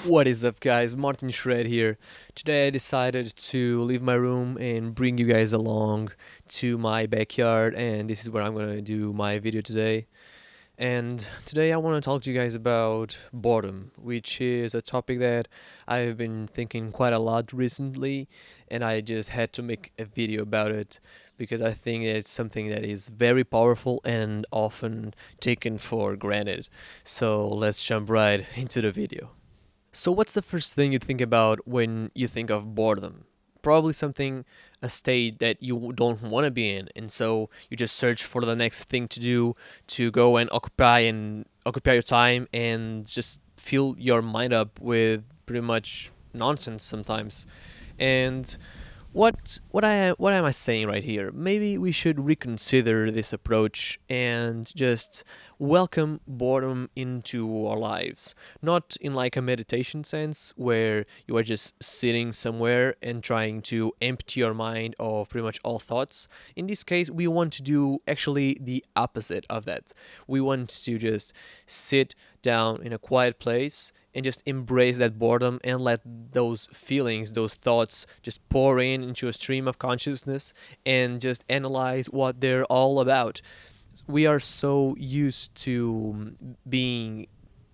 What is up, guys? Martin Shred here. Today I decided to leave my room and bring you guys along to my backyard, and this is where I'm gonna do my video today. And today I want to talk to you guys about boredom, which is a topic that I've been thinking quite a lot recently, and I just had to make a video about it because I think it's something that is very powerful and often taken for granted. So let's jump right into the video. So, what's the first thing you think about when you think of boredom? Probably something, a state that you don't want to be in, and so you just search for the next thing to do to go and occupy your time and just fill your mind up with pretty much nonsense sometimes. And what am I saying right here? Maybe we should reconsider this approach and just welcome boredom into our lives. Not in like a meditation sense where you are just sitting somewhere and trying to empty your mind of pretty much all thoughts. In this case, we want to do actually the opposite of that. We want to just sit down in a quiet place and just embrace that boredom and let those feelings, those thoughts just pour in into a stream of consciousness and just analyze what they're all about. We are so used to being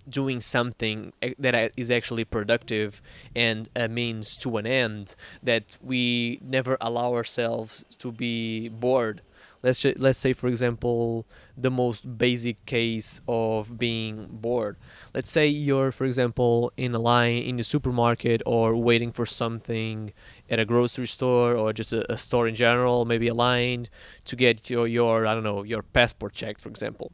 doing something that is actually productive and a means to an end that we never allow ourselves to be bored. Let's say, for example, the most basic case of being bored. Let's say you're, for example, in a line in the supermarket or waiting for something at a grocery store or just a store in general, maybe a line to get your I don't know, your passport checked, for example.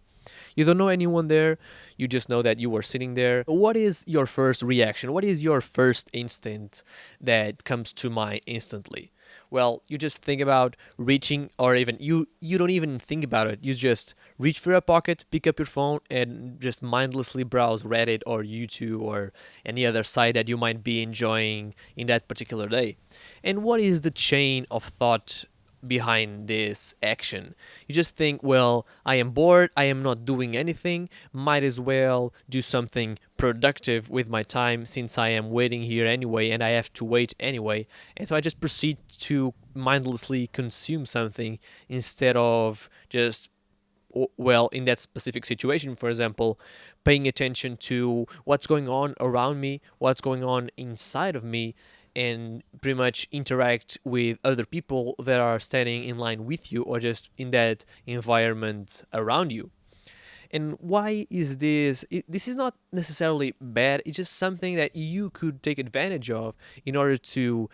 You don't know anyone there. You just know that you were sitting there. What is your first reaction? What is your first instinct that comes to mind instantly? Well, you just think about reaching, or even you don't even think about it. You just reach for your pocket, pick up your phone, and just mindlessly browse Reddit or YouTube or any other site that you might be enjoying in that particular day. And what is the chain of thought behind this action? You just think, well, I am bored, I am not doing anything, might as well do something productive with my time since I am waiting here anyway and I have to wait anyway. And so I just proceed to mindlessly consume something instead of just, well, in that specific situation, for example, paying attention to what's going on around me, what's going on inside of me, and pretty much interact with other people that are standing in line with you or just in that environment around you. And why is this? This is not necessarily bad, it's just something that you could take advantage of in order to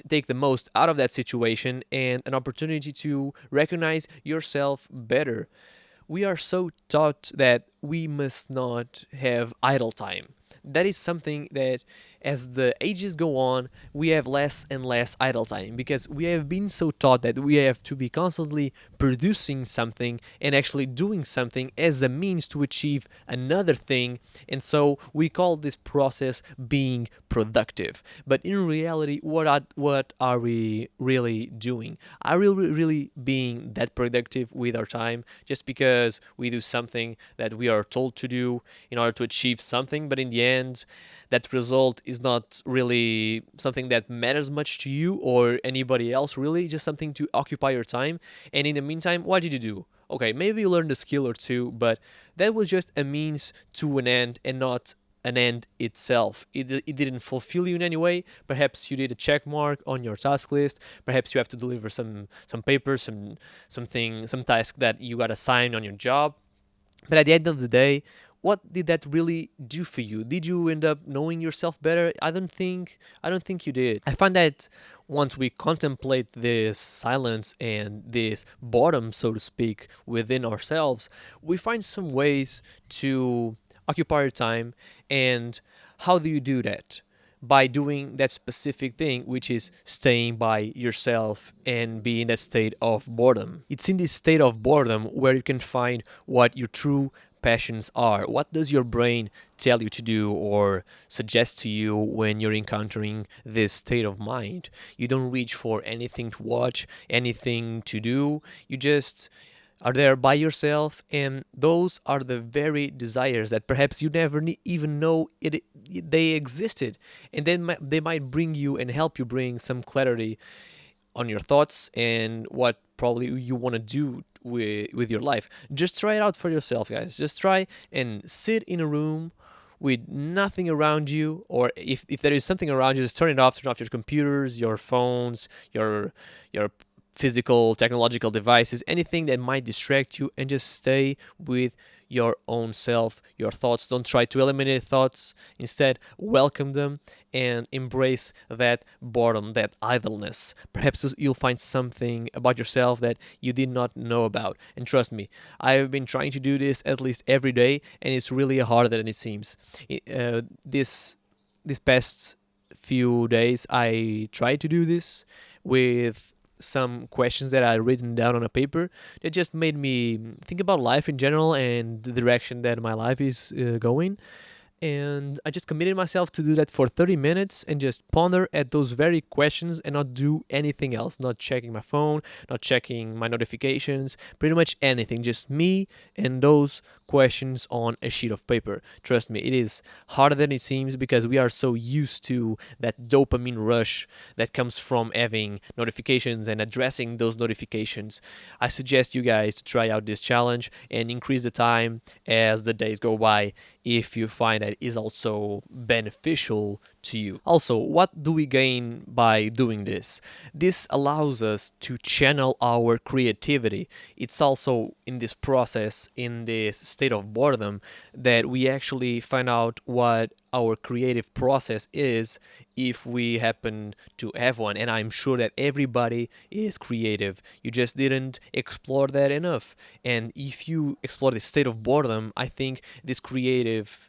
take the most out of that situation and an opportunity to recognize yourself better. We are so taught that we must not have idle time. That is something that, as the ages go on, we have less and less idle time because we have been so taught that we have to be constantly producing something and actually doing something as a means to achieve another thing. And so we call this process being productive. But in reality, what are we really doing? Are we really being that productive with our time just because we do something that we are told to do in order to achieve something, but in the end, that result is not really something that matters much to you or anybody else, really, just something to occupy your time. And in the meantime, what did you do? Okay, maybe you learned a skill or two, but that was just a means to an end and not an end itself. It didn't fulfill you in any way. Perhaps you did a check mark on your task list. Perhaps you have to deliver some papers, some task that you got assigned on your job. But at the end of the day, what did that really do for you? Did you end up knowing yourself better? I don't think you did. I find that once we contemplate this silence and this boredom, so to speak, within ourselves, we find some ways to occupy your time. And how do you do that? By doing that specific thing, which is staying by yourself and be in that state of boredom. It's in this state of boredom where you can find what your true passions are. What does your brain tell you to do or suggest to you when you're encountering this state of mind? You don't reach for anything to watch, anything to do. You just are there by yourself, and those are the very desires that perhaps you never even know they existed, and then they might bring you and help you bring some clarity on your thoughts and what probably you want to do with your life. Just try it out for yourself, guys. Just try and sit in a room with nothing around you, or if there is something around you, just turn off your computers, your phones, your physical technological devices, anything that might distract you, and just stay with your own self, your thoughts. Don't try to eliminate thoughts. Instead, welcome them and embrace that boredom, that idleness. Perhaps you'll find something about yourself that you did not know about. And trust me, I've been trying to do this at least every day, and it's really harder than it seems. This past few days, I tried to do this with some questions that I written down on a paper that just made me think about life in general and the direction that my life is going. And I just committed myself to do that for 30 minutes and just ponder at those very questions and not do anything else, not checking my phone, not checking my notifications, pretty much anything, just me and those questions on a sheet of paper. Trust me, it is harder than it seems because we are so used to that dopamine rush that comes from having notifications and addressing those notifications. I suggest you guys to try out this challenge and increase the time as the days go by if you find that is also beneficial to you. Also, what do we gain by doing this? This allows us to channel our creativity. It's also in this process, in this state of boredom, that we actually find out what our creative process is if we happen to have one. And I'm sure that everybody is creative. You just didn't explore that enough. And if you explore this state of boredom, I think this creative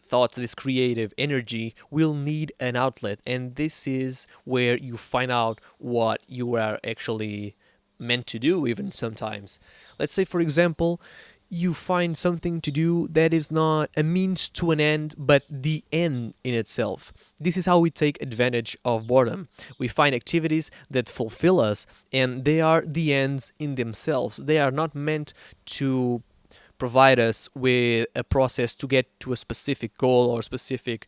thoughts, this creative energy will need an outlet, and this is where you find out what you are actually meant to do. Even sometimes, let's say for example, you find something to do that is not a means to an end but the end in itself. This is how we take advantage of boredom. We find activities that fulfill us, and they are the ends in themselves. They are not meant to provide us with a process to get to a specific goal or specific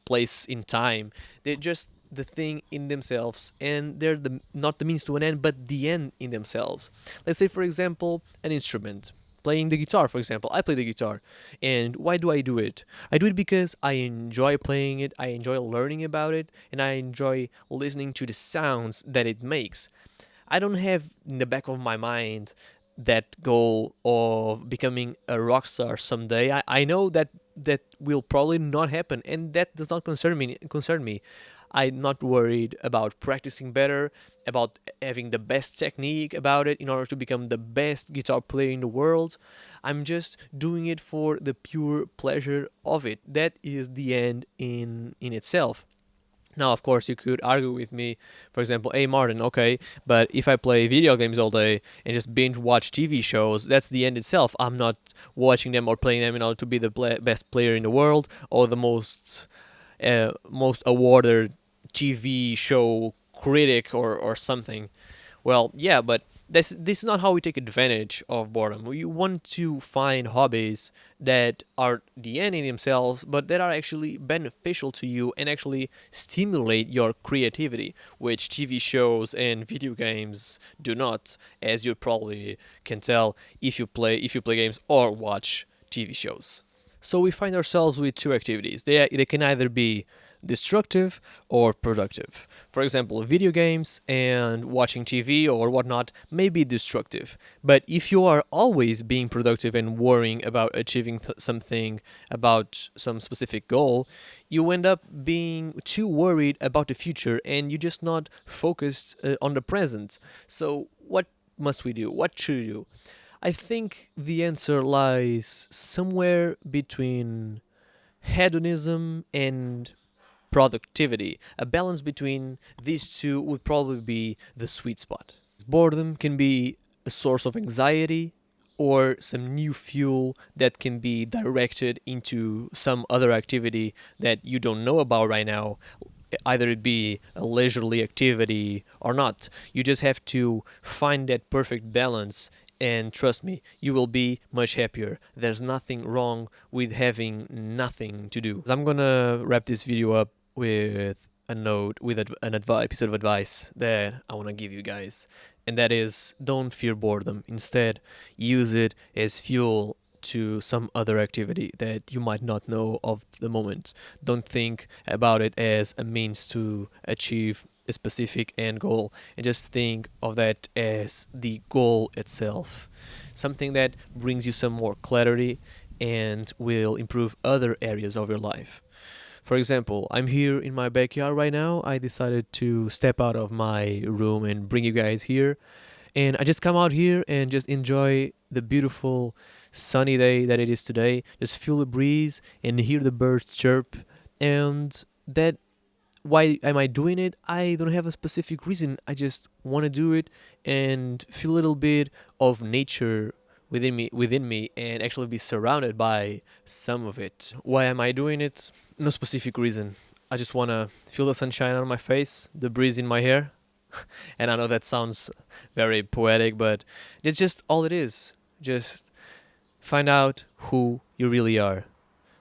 place in time. They're just the thing in themselves, and they're not the means to an end, but the end in themselves. Let's say, for example, an instrument. Playing the guitar, for example. I play the guitar. And why do I do it? I do it because I enjoy playing it, I enjoy learning about it, and I enjoy listening to the sounds that it makes. I don't have in the back of my mind that goal of becoming a rock star someday. I know that will probably not happen, and that does not concern me. I'm not worried about practicing better, about having the best technique about it in order to become the best guitar player in the world. I'm just doing it for the pure pleasure of it. That is the end in itself. Now, of course, you could argue with me, for example, hey Martin, okay, but if I play video games all day and just binge watch TV shows, that's the end itself. I'm not watching them or playing them in order to be the best player in the world or the most awarded TV show critic or something. Well, yeah, but this is not how we take advantage of boredom. We want to find hobbies that are the end in themselves, but that are actually beneficial to you and actually stimulate your creativity, which TV shows and video games do not, as you probably can tell if you play games or watch TV shows. So we find ourselves with two activities. They can either be destructive or productive. For example, video games and watching TV or whatnot may be destructive. But if you are always being productive and worrying about achieving something, about some specific goal, you end up being too worried about the future and you're just not focused on the present. So what must we do? What should we do? I think the answer lies somewhere between hedonism and productivity. A balance between these two would probably be the sweet spot. Boredom can be a source of anxiety or some new fuel that can be directed into some other activity that you don't know about right now, either it be a leisurely activity or not. You just have to find that perfect balance And trust me, you will be much happier. There's nothing wrong with having nothing to do. I'm gonna wrap this video up with a note, with piece of advice that I want to give you guys. And that is, don't fear boredom. Instead, use it as fuel to some other activity that you might not know of the moment. Don't think about it as a means to achieve a specific end goal, and just think of that as the goal itself. Something that brings you some more clarity and will improve other areas of your life. For example, I'm here in my backyard right now. I decided to step out of my room and bring you guys here. And I just come out here and just enjoy the beautiful sunny day that it is today. Just feel the breeze and hear the birds chirp. And that, why am I doing it? I don't have a specific reason. I just want to do it and feel a little bit of nature within me and actually be surrounded by some of it. Why am I doing it? No specific reason. I just want to feel the sunshine on my face, the breeze in my hair. And I know that sounds very poetic, but it's just all it is. Just find out who you really are.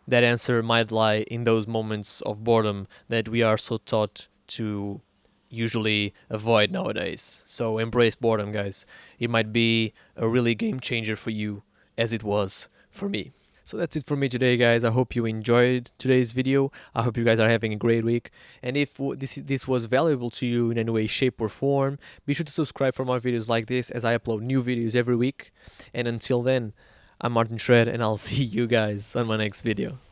That answer might lie in those moments of boredom that we are so taught to usually avoid nowadays. So embrace boredom, guys. It might be a really game changer for you, as it was for me. So that's it for me today, guys. I hope you enjoyed today's video. I hope you guys are having a great week. And if this was valuable to you in any way, shape, or form, be sure to subscribe for more videos like this, as I upload new videos every week. And until then, I'm Martin Shred, and I'll see you guys on my next video.